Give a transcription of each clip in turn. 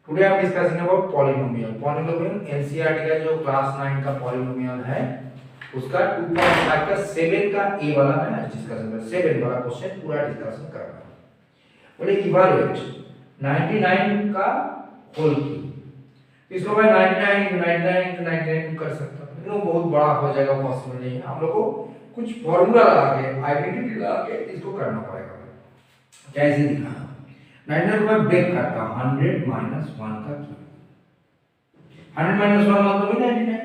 Today I am discussing about polynomial. Polynomial NCERT का जो class 9 का पॉलिनोमियल है उसका 2.5 का 7 का ए वाला मैं आज डिस्कशन कर 7 वाला क्वेश्चन पूरा डिस्कशन कर रहा हूं। बोले इवैल्यूएट 99 का होल क्यूब। इसको मैं 99 कर सकता हूं, लेकिन वो बहुत बड़ा हो जाएगा, पॉसिबल नहीं है। हम लोग को कुछ फार्मूला लगा के आइडेंटिटी लगा के इसको करना पड़ेगा। कैसे दिखाना? 99 को मैं ब्रेक करता हूं 100 माइनस 1 का क्यूब। 100 माइनस 1 मतलब भी 99।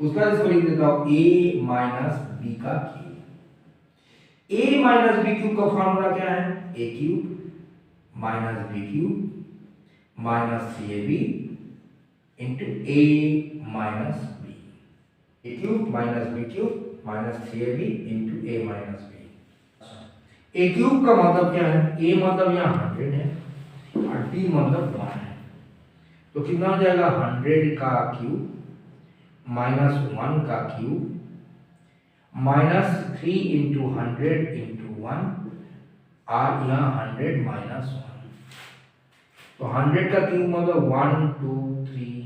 उसका इसको लिख देता हूं a माइनस b का cube. a minus b cube का फार्मूला क्या है? a cube minus b cube minus 3ab into a minus b। a cube minus b cube minus 3ab into a minus b। a cube का मतलब क्या है? a मतलब यहाँ 100 है और b मतलब 1 है, तो कितना हो जाएगा? 100 का क्यूब माइनस 1 का क्यूब माइनस 3 इंटू 100 इंटू 1 और यहाँ 100 माइनस 1। तो 100 का क्यूब मतलब 1 2 3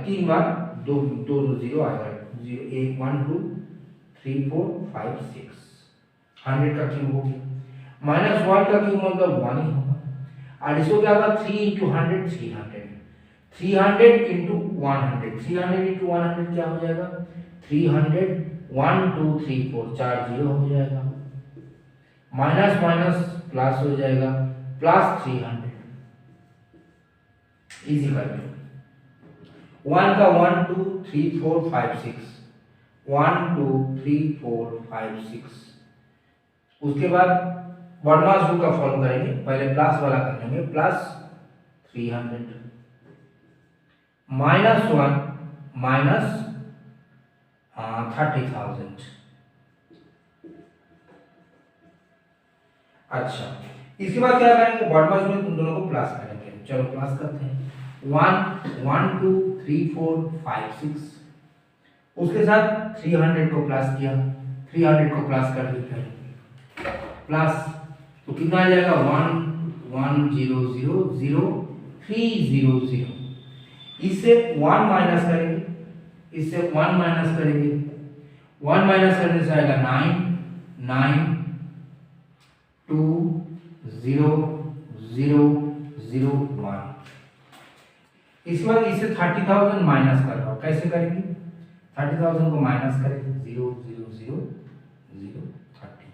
तीन बार दो दो जीरो आएगा, 0 1 1 2 3 4 5 6। 100 का क्यूब हो गया। माइनस 1 का क्यूब मतलब 1 ही होगा। और इसको क्या होगा? 3 इंटू 100 300 300 इंटू 100 300 इंटू 100 क्या हो जाएगा? 300 1 2 3 4 4 जीरो हो जाएगा। माइनस माइनस प्लस हो जाएगा, प्लस 300 इजी कर लो। 1 का 1 2 3 4 5 6 1 2 3 4 5 6। उसके बाद वर्डमास रूल का फॉलो करेंगे। पहले प्लस वाला कर लेंगे, प्लस 300 माइनस 1 माइनस 30,000। अच्छा, इसके बाद क्या करेंगे? वर्डमास में उन दोनों को प्लस करेंगे। चलो प्लस करते हैं। 1 1 2 3 4 5 6। उसके साथ 300 को प्लस किया, 300 को प्लस कर देते हैं प्लस, तो कितना आ जाएगा? 1 1 0 0 0 3 0 0। इससे 1 माइनस करेंगे, इससे 1 माइनस करेंगे, 1 माइनस करने से आएगा 9 9 2 0 0 0 1। इसके बाद इसे 30,000 माइनस कर रहा हूं। कैसे करेंगे? 30,000 को माइनस करेंगे, 0 0 0 0 30।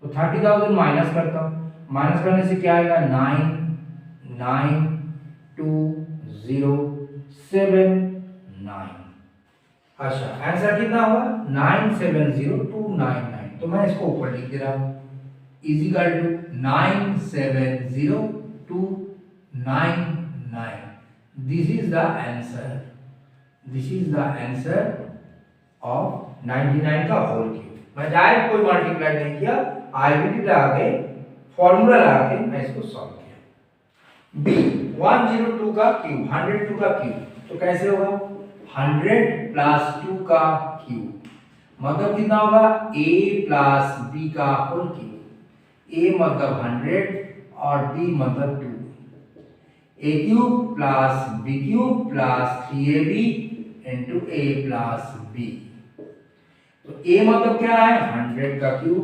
तो 30,000 माइनस करता हूं। माइनस करने से क्या आएगा? 9 9 2 0 7 9। अच्छा, आंसर कितना हुआ? 970299। तो मैं इसको ऊपर लिख दे रहा हूं, is equal to 970299। This is the answer, this is the answer of 99 का होल क्यूब। मैं डायरेक्ट कोई मल्टीप्लाई नहीं किया, आईडेंटिटी लगा के फॉर्मूला लगा के मैं इसको सॉल्व किया। बी 102 का क्यूब 102 का क्यूब, तो कैसे होगा? 100 प्लस 2 का क्यूब मतलब कितना होगा? a प्लस b का होल क्यूब। a मतलब 100 और b मतलब 2। a cube plus b cube plus 3ab into a plus b। तो a मतलब क्या है? 100 का क्यूब,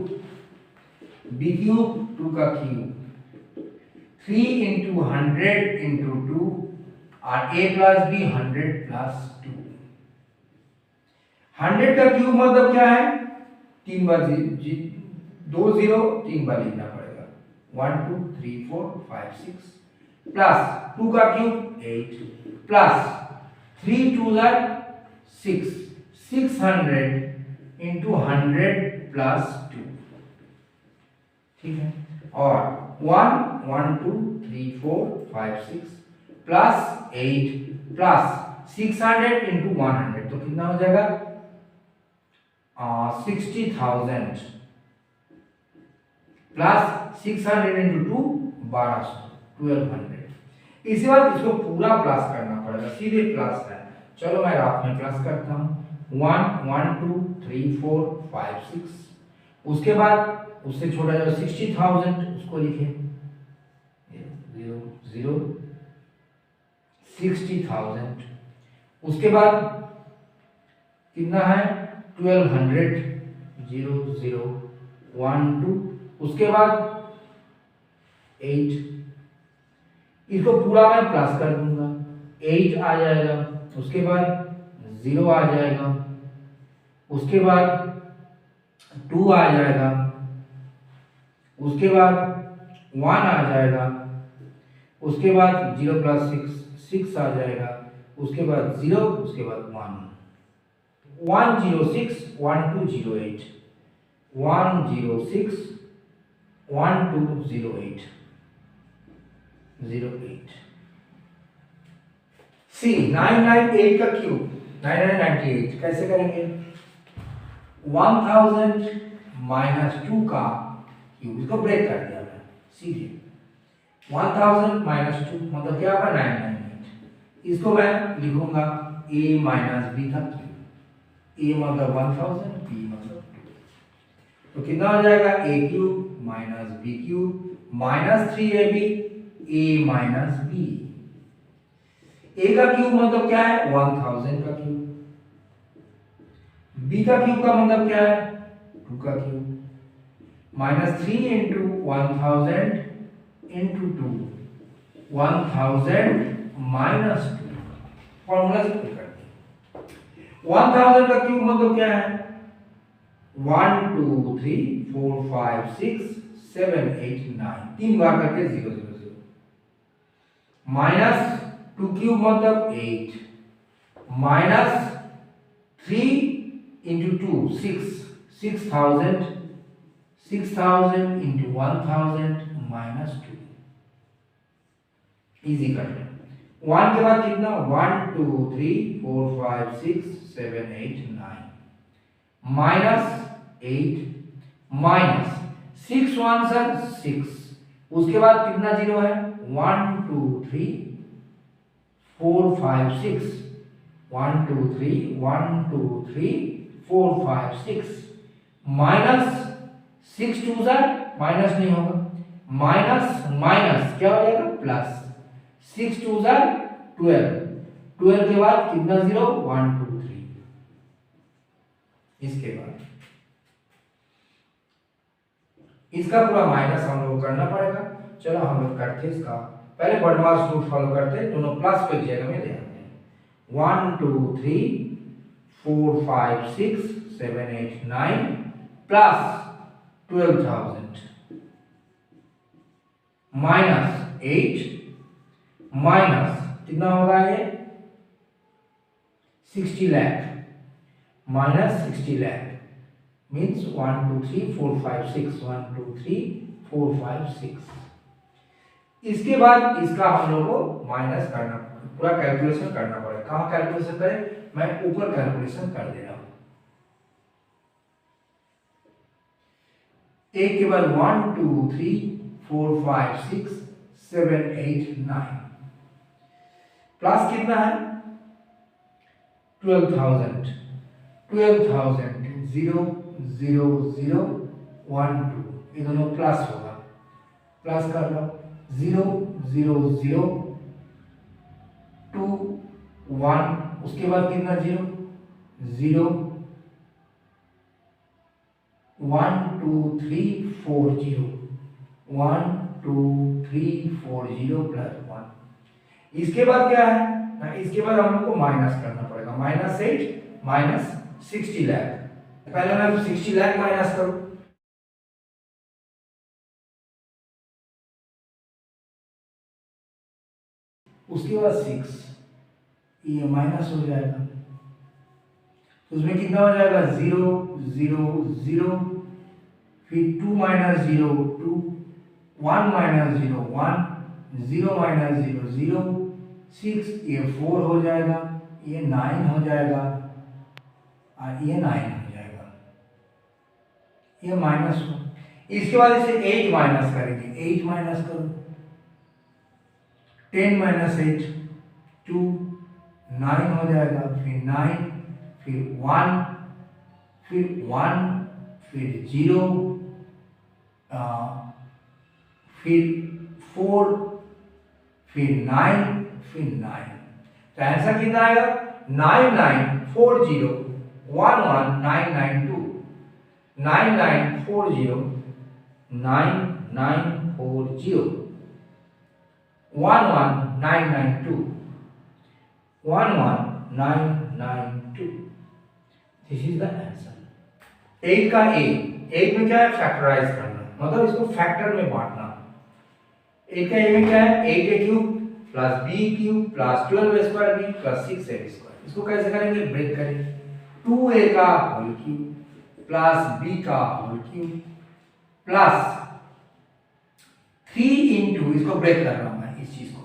b क्यूब 2 का क्यूब, 3 इंटू 100 इंटू 2 और a प्लस b 100 प्लस 2। 100 का क्यूब मतलब क्या है? 3 बार 2 0 3 बार लिखना पड़ेगा, 1 2 3 4 5 6 प्लस 2 का क्यूब 8 प्लस 3 2 6 600 इंटू 100 प्लस 2। ठीक है, और 1 1 2 3 4 5 6 प्लस 8 प्लस 600 इंटू 100, तो कितना हो जाएगा? 60,000 प्लस 600 इंटू 2 1200 1200। इसके बाद इसको पूरा प्लस करना पड़ेगा, सीधे प्लस है। चलो मैं रात में प्लस करता हूं। 1 1 2 3 4 5 6। उसके बाद उससे छोटा जो 60,000 उसको लिखे 0 0 60,000। उसके बाद कितना है 1200, 0012। उसके बाद 8, इसको पूरा मैं प्लस कर दूंगा, 8 आ जाएगा। उसके बाद 0 आ जाएगा, उसके बाद 2 आ जाएगा, उसके बाद 1 आ जाएगा, उसके बाद 0 प्लस 6 आ जाएगा, उसके बाद 0, उसके बाद 1, 106 1208, 106 1208, 08। सी 998 का क्यूब, 998 कैसे करेंगे? 1000 माइनस 2 का क्यूब, इसको ब्रेक कर दिया मैं सीधे। 1000 माइनस 2 मतलब क्या होगा 998। इसको मैं लिखूंगा a माइनस b का क्यूब, a मतलब 1000, b मतलब 2। तो कितना हो जाएगा a cube minus b cube minus 3ab a minus b। a का क्यूब मतलब क्या है 1000 का क्यूब, b का क्यूब का मतलब क्या है 2 का cube, minus 3 into 1000 into 2, 1000 minus 2, formula से पुट कर दिया। 1000 का क्यूब मतलब क्या है 1 2 3 4 5 6 7 8 9, 3 बार करके 0 0 0, माइनस 2 क्यूब मतलब 8, minus 3 into 2 6, 6000 into 1000 minus 2, easy कर लें। 1 के बाद कितना 1 2 3 4 5 6 7 8 9, माइनस 8 माइनस 6 1 सर 6, उसके बाद कितना जीरो है 1 2 3 4 5 6, 1 2 3 1 2 3 4 5 6, माइनस 6 2 सर माइनस नहीं होगा, माइनस माइनस क्या हो जाएगा प्लस, 6 2 सर 12, 12 के बाद कितना जीरो 1 2 3। इसके बाद इसका पूरा माइनस हम लोग करना पड़ेगा। चलो हम लोग करते हैं इसका, पहले बॉडमास रूट फॉलो करते हैं, दोनों प्लस को एक जगह में ले आते हैं। 1 2 3 4 5 6 7 8 9 प्लस 12,000 माइनस 8 माइनस कितना होगा ये 60 लाख, माइनस 60 लाख मीन्स 1 2 3 4 5 6, 1 2 3 4 5 6। इसके बाद इसका हम लोग को माइनस करना, पूरा कैलकुलेशन करना पड़ेगा। कहाँ कैलकुलेशन करें, मैं ऊपर कैलकुलेशन कर दे रहा हूं। एक के बाद 1 2 3 4 5 6 7 8 9 प्लस कितना है 12,000, 12,000 0 0 0 1 2, ये दोनों प्लस होगा, प्लस कर लो 0 0 0 2 1, उसके बाद कितना 0 0 1 2 3 4 0, 1 2 3 4 0 प्लस 1। इसके बाद क्या है ना, इसके बाद हम लोग को माइनस करना पड़ेगा, माइनस 8 माइनस 60 लाख। पहले मैं 60 लाख माइनस करूं, उसके बाद 6, ये माइनस हो जाएगा, उसमें कितना हो जाएगा 0 0 0, फिर 2 माइनस 0 2, 1 माइनस 0 1, 0 माइनस 0 0, 6, ये 4 हो जाएगा, ये 9 हो जाएगा और ये 9 हो जाएगा, ये माइनस हो। इसके बाद इसे 8 माइनस करेंगे, 8 माइनस करो 10 माइनस 8 2, 9 हो जाएगा, फिर 9 फिर 1 फिर 1 फिर 0 फिर 4 फिर 9 फिर 9, तो आंसर कितना आएगा 9940119992 9940 11992 दिस इज द आंसर। 8 का ए, 8 में क्या है फैक्टराइज करना, मतलब इसको फैक्टर में बांटना। 8 का ए में क्या है 8a cube plus b cube plus 12a square b plus 6a square. इसको कैसे करेंगे, ब्रेक करेंगे। 2a का होल क्यूब प्लस b का होल क्यूब प्लस 3 इंटू, इसको ब्रेक कर रहा हूं मैं इस चीज को,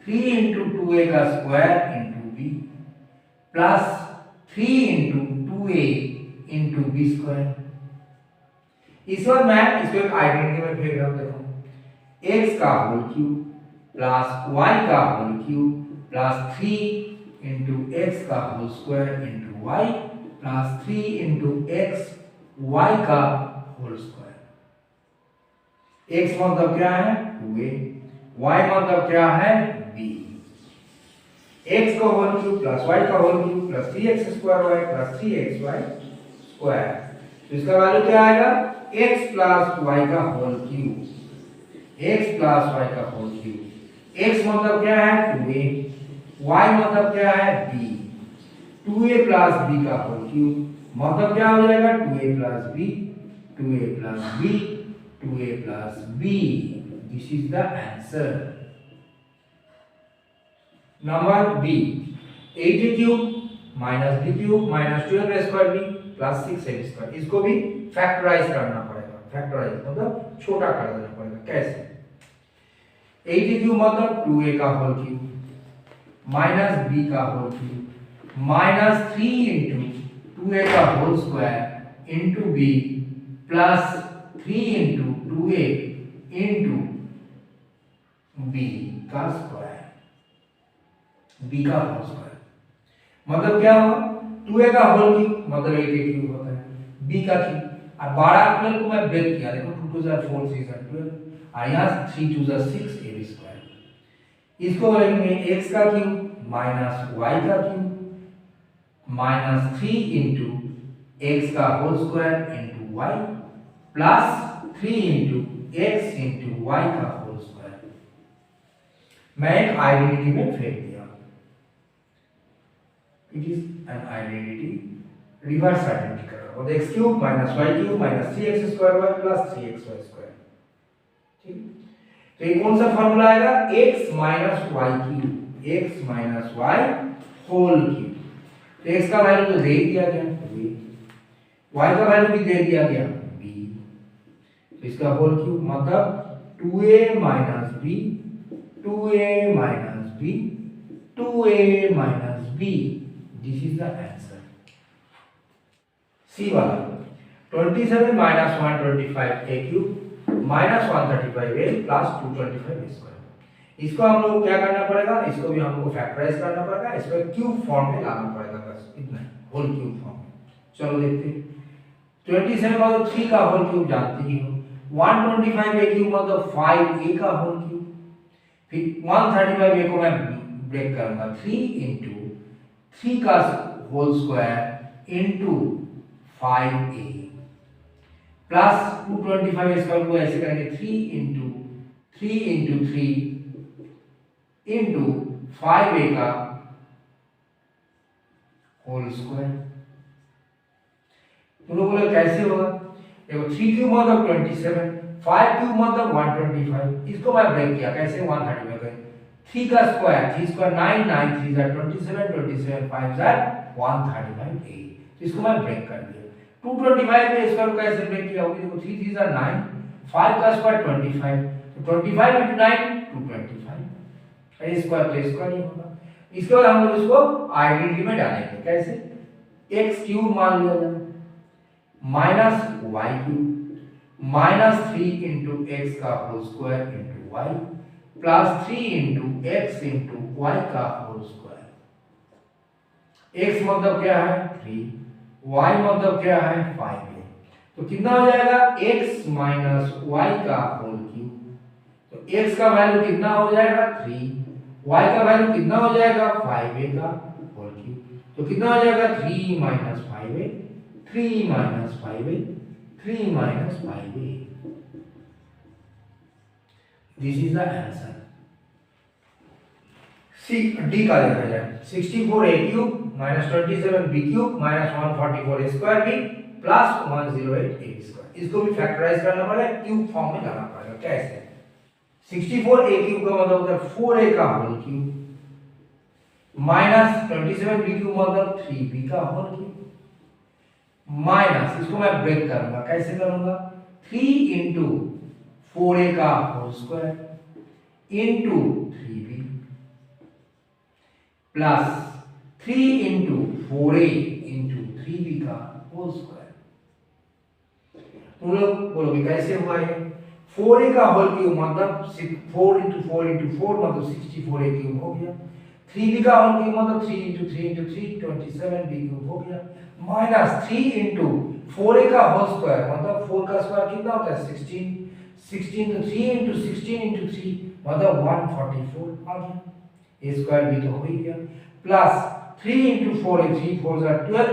3 इंटू 2a का square into b plus 3 into 2a into b square. इस बार मैं इसको एक आइडेंटिटी में फेंक रहा हूं, देखो x का होल क्यूब प्लस y का whole cube plus 3 into x का whole square into y plus 3 into x y का होल स्क्वायर। x मतलब क्या है 2a, y मतलब क्या है b। x का होल क्यूब प्लस y का whole cube plus 3x square y plus 3xy square. तो इसका वैल्यू क्या आएगा x प्लस y का whole cube, x plus y का होल क्यूब। x मतलब क्या है 2a, y मतलब क्या है b, 2a प्लस b का होल क्यूब मतलब क्या हो जाएगा 2a plus b, 2a plus b, 2a plus b। This is the answer. Number b, 8a cube minus b cube minus 12a square b plus 6a square. इसको भी factorise करना पड़ेगा, factorise मतलब छोटा कर देना पड़ेगा। कैसे, 8a क्यूब मतलब 2a का होल क्यूब माइनस b का whole cube minus 3 into 2a का whole square into b plus 3 into 2a into b का स्क्वायर, b का होल स्क्वायर मतलब क्या होगा 2a का होल क्यूब मतलब 8a क्यूब होता है, b का क्यूब। अब 12 12 को मैं ब्रेक किया, देखो 2 2 4 6 12 और यहाँ 3 2 6 ab स्क्वायर। इसको लिखेंगे x का क्यूब माइनस y का क्यूब माइनस 3 इंटू एक्स का whole square into y plus 3 into x into y का होल स्क्वायर। मैं एक आइडेंटिटी में फेंक दिया, it is an identity, reverse identity कर रहा हूं। x cube minus y cube minus 3x square y plus 3xy square. ठीक, तो ये कौन सा फार्मूला आएगा x minus y cube, x minus y whole cube. तो x का वैल्यू तो दे दिया गया y का वैल्यू भी दे दिया गया b, तो इसका होल क्यूब मतलब 2a minus b, 2a minus b, 2a minus b। This is the answer. C वाला 27 minus 125a cube minus 135a plus 225a square. इसको हम लोग क्या करना पड़ेगा, इसको भी हमको फैक्टराइज करना पड़ेगा, इसको क्यूब फॉर्म में लाना पड़ेगा, बस इतना ही, होल क्यूब फॉर्म में। चलो देखते हैं। 27 मतलब 3 का होल क्यूब जानते ही हो, 125a क्यूब मतलब 5a का होल क्यूब, फिर 135a को मैं ब्रेक करूंगा 3 इंटू 3 का whole square into 5a plus 225 square को ऐसे करेंगे 3 इंटू 3 इंटू 3 इंटू 5a का होल स्क्वायर। तुम लोग बोले कैसे होगा, देखो 3 क्यूब मतलब 27, 5 क्यूब मतलब 125, इसको मैं ब्रेक किया कैसे 135 करें 3 का स्क्वायर 3 स्क्वायर 9 9 3 जा 27 27 5 जा 135a, इसको मैं ब्रेक कर दिया। 225 पे स्क्वायर को कैसे ब्रेक किया होगी, देखो 3 3 जा 9, 5 का स्क्वायर 25, तो 25 into 9 225, ए स्क्वायर तो स्क्वायर ही होगा। इसके बाद हम लोग इसको आइडेंटिटी में डालेंगे कैसे, x क्यूब मान लिया जाए minus y cube minus 3 into x का whole square into y plus 3 into x into y का होल स्क्वायर। x मतलब क्या है 3, y मतलब क्या है 5 है, तो कितना हो जाएगा x माइनस y का होल क्यूब। तो x का वैल्यू कितना हो जाएगा 3, y का वैल्यू कितना हो जाएगा 5a का होल क्यूब, तो कितना हो जाएगा 3 minus 5a, 3 minus 5a, 3 minus 5a। This is the answer. C d का देखा जाए 64a cube minus 27b cube minus 144a square b plus 108a square. इसको भी फैक्टराइज करना पड़ेगा, क्यूब फॉर्म में लाना पड़ेगा। कैसे? 64a क्यूब का मतलब होता है 4a का whole cube minus 27b cube मतलब 3b का होल क्यूब माइनस, इसको मैं ब्रेक करूंगा। कैसे करूंगा? 3 इंटू 4a का whole square into 3b plus 3 into 4a into 3b का होल स्क्वायर। तुम लोग बोलोगे कैसे हुआ ये? 4a का होल क्यूब मतलब 4 इंटू 4 इंटू 4 मतलब 64a क्यूब हो गया। 3b का होल क्यूब मतलब 3 इंटू 3 इंटू 3 27b क्यूब हो गया माइनस 3 इंटू 4a का होल स्क्वायर मतलब 4 का स्क्वायर कितना होता है 16, 16 तो 3 इंटू 16 इंटू 3 मतलब 144 आ गया। ए स्क्वायर भी तो हो ही गया प्लस 3 इंटू 4 है 3 4 जा 12,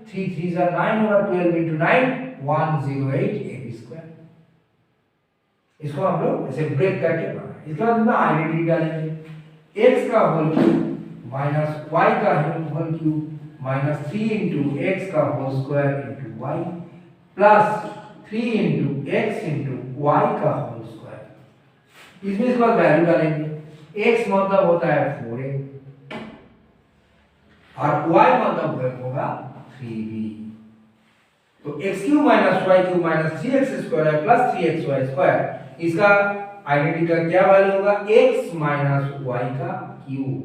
3 3 जा 9 होगा 12 इंटू 9 108 ए बी स्क्वायर। इसको हम लोग ऐसे ब्रेक करके पढ़ा। इसके बाद में आइडेंटिटी डालेंगे। x का होल क्यूब माइनस y का whole cube minus 3 into x का whole square into y plus 3 into x into y का होल स्क्वायर। इसमें इसके बाद वैल्यू डालेंगे। x मतलब होता है 4a और y मतलब होगा 3b। तो x cube minus y cube minus 3x square है प्लस 3xy स्क्वायर। इसका आइडेंटिटी का क्या वैल्यू होगा? x माइनस y का क्यूब।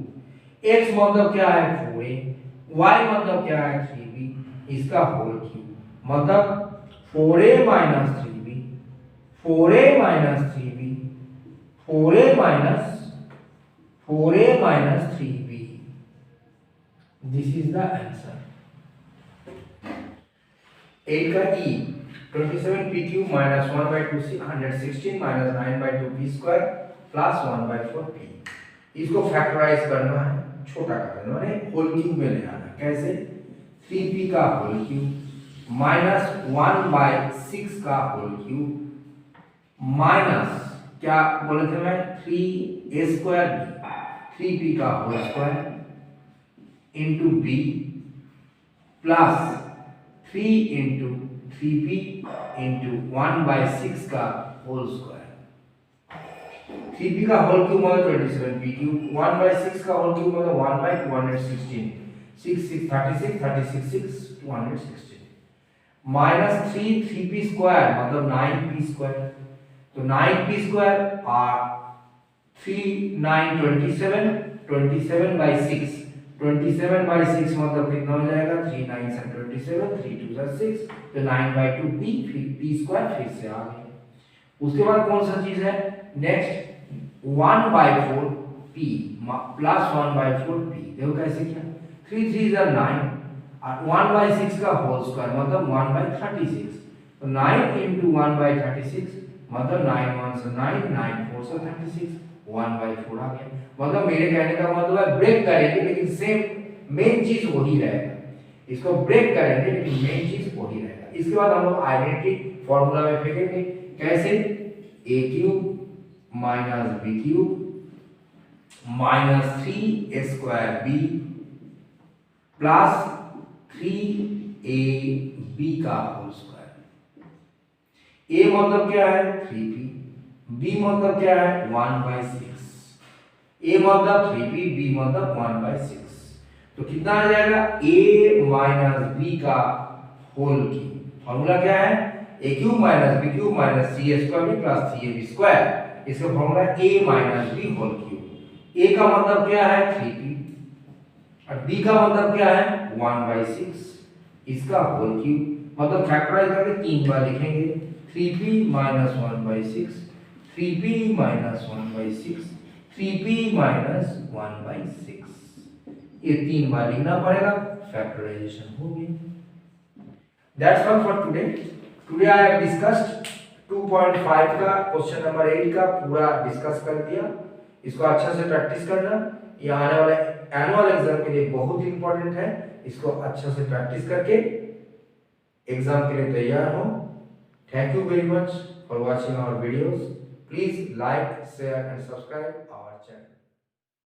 x मतलब क्या है 4a, y मतलब क्या है 3b, इसका होल क्यूब मतलब 4a minus 3b, 4a minus 3b, 4a minus 3b। This is the answer. 8 का e 27p cube minus 1/2c 116 minus 9/2p square plus 1/4p। इसको फैक्टराइज करना है, छोटा कर देना है, होल क्यूब में ले आना। कैसे? 3p का होल क्यूब माइनस 1/6 का होल क्यूब माइनस क्या बोले थे मैं 3a स्क्वायर 3p का whole square into b plus 3 into 3p into 1/6 का होल स्क्वायर। 3p का होल क्यूब मतलब 27p क्यूब, 1/6 का होल क्यूब मतलब 1/216, 6 6 36 36 6 216 माइनस 3p स्क्वायर मतलब 9p स्क्वायर। तो 9p स्क्वायर और 3 9 27 27/6 27/6 मतलब कितना हो जाएगा 3 9 से 27 3 2 जा 6 तो 9/2 p फिर p स्क्वायर फिर से आ गया। उसके बाद कौन सा चीज है नेक्स्ट 1/4 p प्लस 1/4 p। देखो कैसे किया 3 3 जा 9 और 1/6 का होल स्क्वायर मतलब 1/36 तो 9 into 1/36 मतलब 9 1 से 9 9 4 से 36 1/4 आ गया। मतलब मेरे कहने का मतलब है ब्रेक करेंगे लेकिन सेम मेन चीज वही रहेगा। इसको ब्रेक करेंगे लेकिन मेन चीज वही रहेगा। इसके बाद हम लोग आइडेंटिटी फार्मूला में फेंकेंगे। कैसे? a cube minus b cube minus 3a square b plus 3ab का होल स्क्वायर। a मतलब क्या है 3p, b मतलब क्या है 1/6, a मतलब 3p, b मतलब 1/6। तो कितना आ जाएगा a माइनस b का होल क्यूब। फॉर्मूला क्या है a cube minus b cube minus 3a square b plus 3ab square. इसका formula a minus b whole cube. a का मतलब क्या है 3p और b का मतलब क्या है 1/6 इसका होल क्यूब। मतलब फैक्टराइज करके 3 बार लिखेंगे 3p minus 1/6 3p minus 1/6 3p minus 1/6 ये 3 बार लिखना पड़ेगा। फैक्टराइजेशन हो गई। That's all for today. Today I have discussed 2.5 का क्वेश्चन नंबर 8 का पूरा डिस्कस कर दिया। इसको अच्छा से प्रैक्टिस करना, ये आने वाले एनुअल एग्जाम के लिए बहुत इंपॉर्टेंट है। इसको अच्छा से प्रैक्टिस करके एग्जाम के लिए तैयार हो। Thank you very much for watching our videos. Please like, share and subscribe our channel.